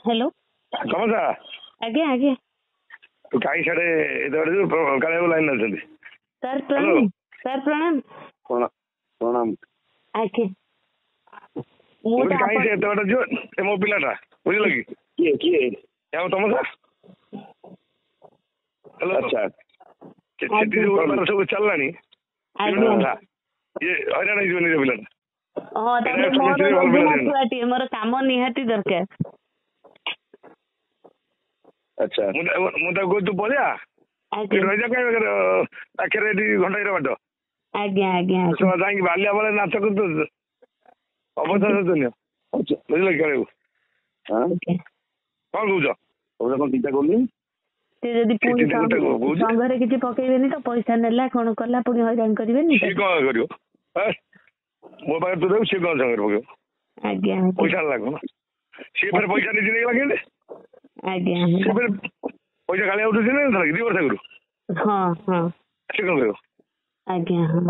hello कमसा आज्ञा आज्ञा तू कहीं साढ़े काले लाइन अच्छे सर प्रणाम सर प्रणाम प्रणाम आज्ञा कहीं से एत जो मो पिलाटा बुझल कि किए किए तमसा हेलो अच्छा सब चलला ये हईराण हो पिलाटा हाँ तापर मोर काम निहाती दरकार अच्छा मुझे तू पलिया रही पाखे घंटा बाट आज्ञा आज्ञा जाकि बालिया बेले नाच कर अवस्था शोचनीय बुझल खेल कौन कौच कौन चिंता करनी संघरे किसी पकेबेनी तो पैसा नेला कौन कला पुणी हईराण करेनि कौन कर मो पाखे तू देव सी कौन संगे पकेब आज्ञा पैसा लागू सी फिर पैसा नहीं नहीं लगे आज्ञा सी फिर पैसा खाली उठुଛି ना ଦି ବର୍ଷ ଆଗରୁ हाँ हाँ ସେ କଣ କରିବ आज्ञा हाँ